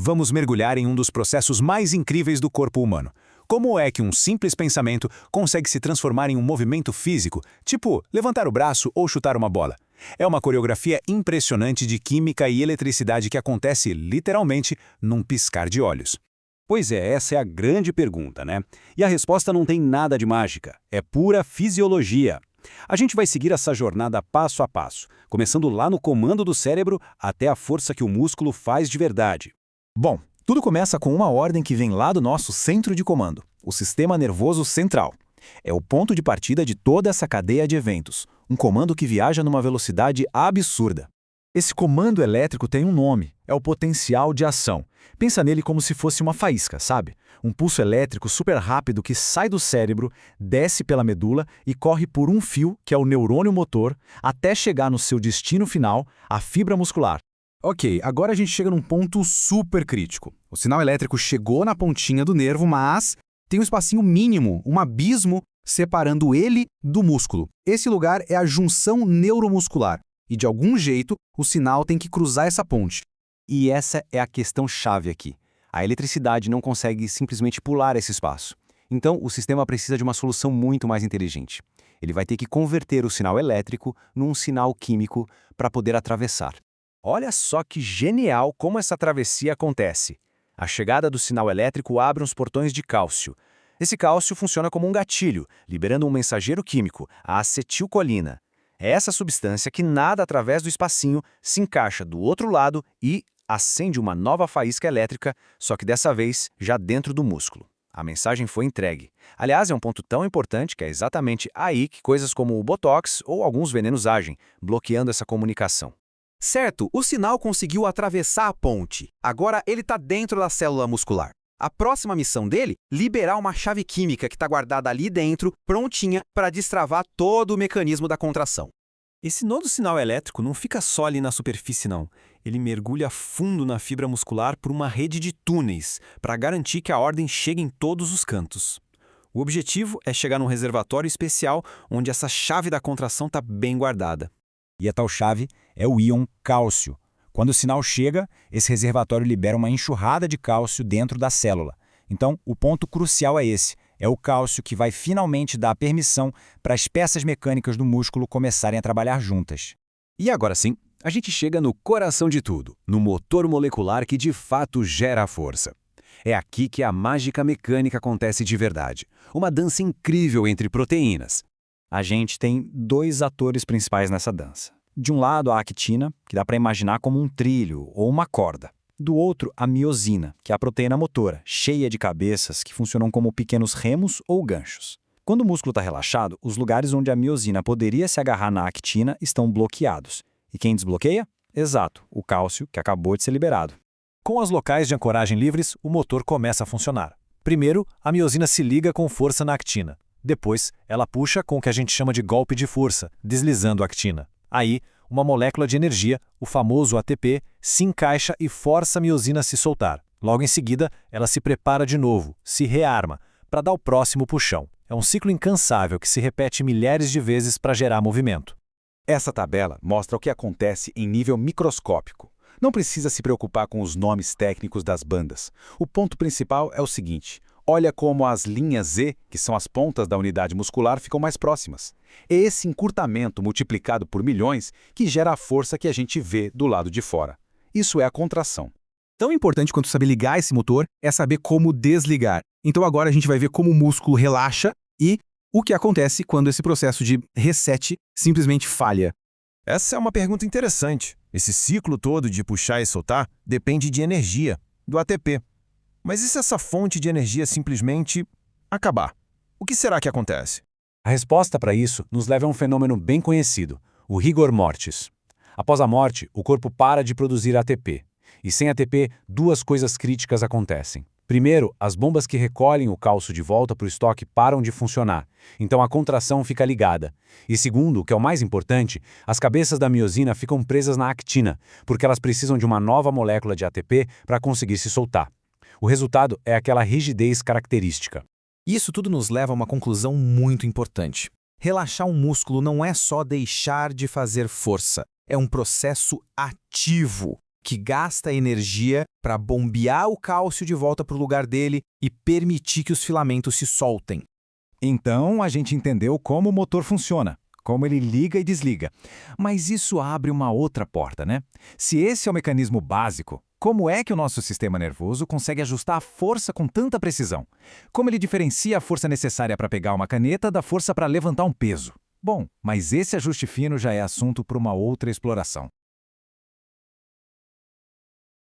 vamos mergulhar em um dos processos mais incríveis do corpo humano. Como é que um simples pensamento consegue se transformar em um movimento físico, tipo levantar o braço ou chutar uma bola? É uma coreografia impressionante de química e eletricidade que acontece, literalmente, num piscar de olhos. Pois é, essa é a grande pergunta, né? E a resposta não tem nada de mágica, é pura fisiologia. A gente vai seguir essa jornada passo a passo, começando lá no comando do cérebro até a força que o músculo faz de verdade. Bom, tudo começa com uma ordem que vem lá do nosso centro de comando, o sistema nervoso central. É o ponto de partida de toda essa cadeia de eventos, um comando que viaja numa velocidade absurda. Esse comando elétrico tem um nome, é o potencial de ação. Pensa nele como se fosse uma faísca, sabe? Um pulso elétrico super rápido que sai do cérebro, desce pela medula e corre por um fio, que é o neurônio motor, até chegar no seu destino final, a fibra muscular. Ok, agora a gente chega num ponto super crítico. O sinal elétrico chegou na pontinha do nervo, mas tem um espacinho mínimo, um abismo, separando ele do músculo. Esse lugar é a junção neuromuscular. E de algum jeito, o sinal tem que cruzar essa ponte. E essa é a questão chave aqui. A eletricidade não consegue simplesmente pular esse espaço. Então, o sistema precisa de uma solução muito mais inteligente. Ele vai ter que converter o sinal elétrico num sinal químico para poder atravessar. Olha só que genial como essa travessia acontece. A chegada do sinal elétrico abre uns portões de cálcio. Esse cálcio funciona como um gatilho, liberando um mensageiro químico, a acetilcolina. É essa substância que nada através do espacinho, se encaixa do outro lado e acende uma nova faísca elétrica, só que dessa vez já dentro do músculo. A mensagem foi entregue. Aliás, é um ponto tão importante que é exatamente aí que coisas como o Botox ou alguns venenos agem, bloqueando essa comunicação. Certo, o sinal conseguiu atravessar a ponte. Agora ele está dentro da célula muscular. A próxima missão dele, liberar uma chave química que está guardada ali dentro, prontinha para destravar todo o mecanismo da contração. Esse nó do sinal elétrico não fica só ali na superfície, não. Ele mergulha fundo na fibra muscular por uma rede de túneis, para garantir que a ordem chegue em todos os cantos. O objetivo é chegar num reservatório especial onde essa chave da contração está bem guardada. E a tal chave é o íon cálcio. Quando o sinal chega, esse reservatório libera uma enxurrada de cálcio dentro da célula. Então, o ponto crucial é esse. É o cálcio que vai finalmente dar permissão para as peças mecânicas do músculo começarem a trabalhar juntas. E agora sim, a gente chega no coração de tudo, no motor molecular que de fato gera a força. É aqui que a mágica mecânica acontece de verdade. Uma dança incrível entre proteínas. A gente tem dois atores principais nessa dança. De um lado, a actina, que dá para imaginar como um trilho ou uma corda. Do outro, a miosina, que é a proteína motora, cheia de cabeças que funcionam como pequenos remos ou ganchos. Quando o músculo está relaxado, os lugares onde a miosina poderia se agarrar na actina estão bloqueados. E quem desbloqueia? Exato, o cálcio, que acabou de ser liberado. Com as locais de ancoragem livres, o motor começa a funcionar. Primeiro, a miosina se liga com força na actina. Depois, ela puxa com o que a gente chama de golpe de força, deslizando a actina. Aí, uma molécula de energia, o famoso ATP, se encaixa e força a miosina a se soltar. Logo em seguida, ela se prepara de novo, se rearma, para dar o próximo puxão. É um ciclo incansável que se repete milhares de vezes para gerar movimento. Essa tabela mostra o que acontece em nível microscópico. Não precisa se preocupar com os nomes técnicos das bandas. O ponto principal é o seguinte: olha como as linhas Z, que são as pontas da unidade muscular, ficam mais próximas. É esse encurtamento multiplicado por milhões que gera a força que a gente vê do lado de fora. Isso é a contração. Tão importante quanto saber ligar esse motor é saber como desligar. Então agora a gente vai ver como o músculo relaxa e o que acontece quando esse processo de reset simplesmente falha. Essa é uma pergunta interessante. Esse ciclo todo de puxar e soltar depende de energia, do ATP. Mas e se essa fonte de energia simplesmente acabar? O que será que acontece? A resposta para isso nos leva a um fenômeno bem conhecido, o rigor mortis. Após a morte, o corpo para de produzir ATP. E sem ATP, duas coisas críticas acontecem. Primeiro, as bombas que recolhem o cálcio de volta para o estoque param de funcionar, então a contração fica ligada. E segundo, o que é o mais importante, as cabeças da miosina ficam presas na actina, porque elas precisam de uma nova molécula de ATP para conseguir se soltar. O resultado é aquela rigidez característica. Isso tudo nos leva a uma conclusão muito importante. Relaxar um músculo não é só deixar de fazer força, é um processo ativo. que gasta energia para bombear o cálcio de volta para o lugar dele e permitir que os filamentos se soltem. Então, a gente entendeu como o motor funciona, como ele liga e desliga. Mas isso abre uma outra porta, né? Se esse é o mecanismo básico, como é que o nosso sistema nervoso consegue ajustar a força com tanta precisão? Como ele diferencia a força necessária para pegar uma caneta da força para levantar um peso? Bom, mas esse ajuste fino já é assunto para uma outra exploração.